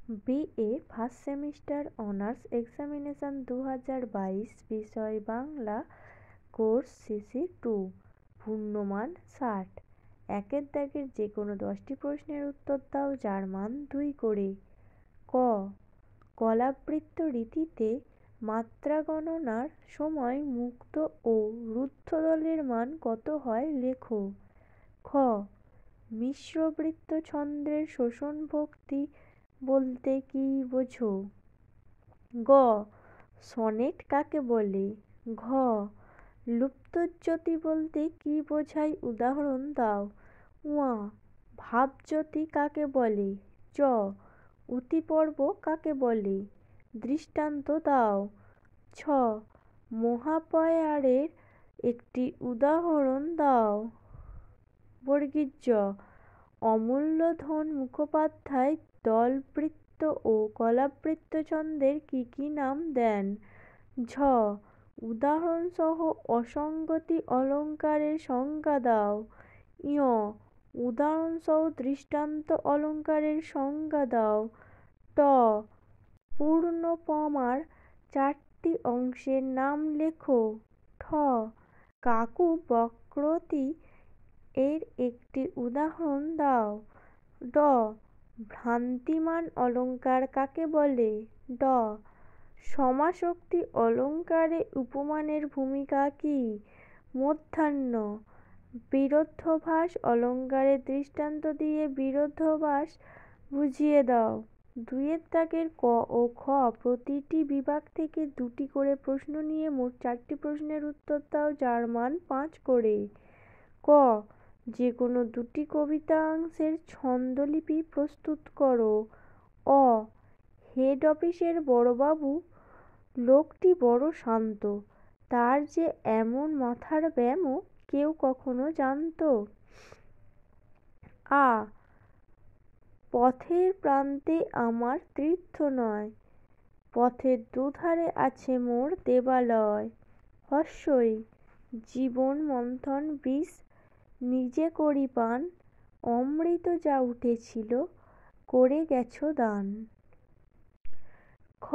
BA first semester honours examination 2022 বিষয় Bangla course CC2 পূর্ণমান 60। একের দাগের যে কোনো 10টি প্রশ্নের উত্তর দাও যার মান 2 করে। ক কলাবৃত্ত রীতিতে মাত্রা গণনার সময় মুক্ত ও রুদ্ধ দলের মান কত হয় লেখো। খ মিশ্রবৃত্ত ছন্দের শোষণ ভক্তি বলতে কী বোঝো? গ সনেট কাকে বলে? ঘ লুপ্তজ্যোতি বলতে কী বোঝায় উদাহরণ দাও। উয়া ভাবজ্যোতি কাকে বলে? চ উতিপর্ব কাকে বলে? দৃষ্টান্ত দাও। ছ মহাপয়ারের একটি উদাহরণ দাও। জ অমূল্যধন মুখোপাধ্যায় দলবৃত্ত ও কলাবৃত্ত ছন্দের কী কী নাম দেন? ঝ উদাহরণসহ অসংগতি অলঙ্কারের সংজ্ঞা দাও। ঞ উদাহরণসহ দৃষ্টান্ত অলঙ্কারের সংজ্ঞা দাও। ট পূর্ণপমার 4টি অংশের নাম লেখো। ঠ কাকু বক্রোক্তি এর একটি উদাহরণ দাও। ড ভ্রান্তিমান অলঙ্কার কাকে বলে? ড সমাসোক্তি অলঙ্কারে উপমানের ভূমিকা কী? মূর্ধন্য বিরুদ্ধভাস অলঙ্কারের দৃষ্টান্ত দিয়ে বিরুদ্ধভাস বুঝিয়ে দাও। 2 দাগের ক ও খ প্রতিটি বিভাগ থেকে 2টি করে প্রশ্ন নিয়ে মোট 4টি প্রশ্নের উত্তর দাও যার মান 5 করে। ক যে কোনো 2টি কবিতাংশের ছন্দলিপি প্রস্তুত করো। অ হেড অফিসের বড়বাবু লোকটি বড় শান্ত, তার যে এমন মাথার ব্যামো কেউ কখনো জানত? আ পথের প্রান্তে আমার তীর্থ নয়, পথের দুধারে আছে মোর দেবালয়। ই জীবন মন্থন বিষ নিজে করি পান, অমৃত যা উঠেছিল করে গেছ দান। খ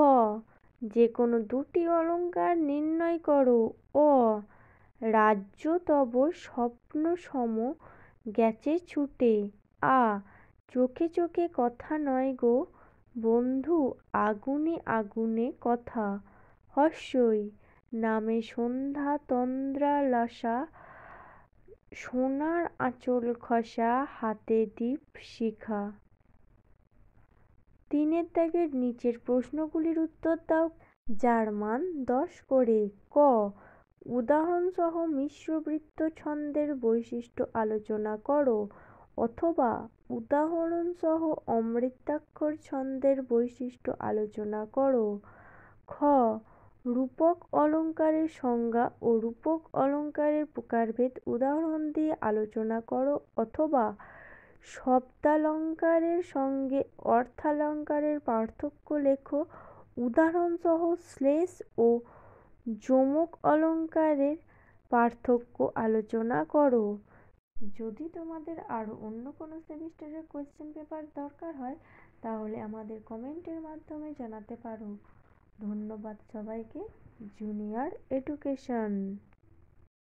যে কোনো 2টি অলঙ্কার নির্ণয় করো। অ রাজ্য তব স্বপ্ন সম গেছে ছুটে। আ চোখে চোখে কথা নয় গো বন্ধু, আগুনে আগুনে কথা। ই নামে সন্ধ্যা তন্দ্রালসা, সোনার আঁচল খসা, হাতে দীপ শিখা। 3 দাগের নিচের প্রশ্নগুলির উত্তর দাও যার মান 10 করে। ক উদাহরণসহ মিশ্রবৃত্ত ছন্দের বৈশিষ্ট্য আলোচনা করো, অথবা উদাহরণসহ অমৃতাক্ষর ছন্দের বৈশিষ্ট্য আলোচনা করো। খ রূপক অলঙ্কারের সংজ্ঞা ও রূপক অলঙ্কারের প্রকারভেদ উদাহরণ দিয়ে আলোচনা করো, অথবা শব্দালঙ্কারের সঙ্গে অর্থালঙ্কারের পার্থক্য লেখো। উদাহরণসহ শ্লেষ ও যমক অলঙ্কারের পার্থক্য আলোচনা করো। যদি তোমাদের আরও অন্য কোনো সেমিস্টারের কোয়েশ্চেন পেপার দরকার হয় তাহলে আমাদের কমেন্টের মাধ্যমে জানাতে পারো। ধন্যবাদ সবাইকে। Junior education.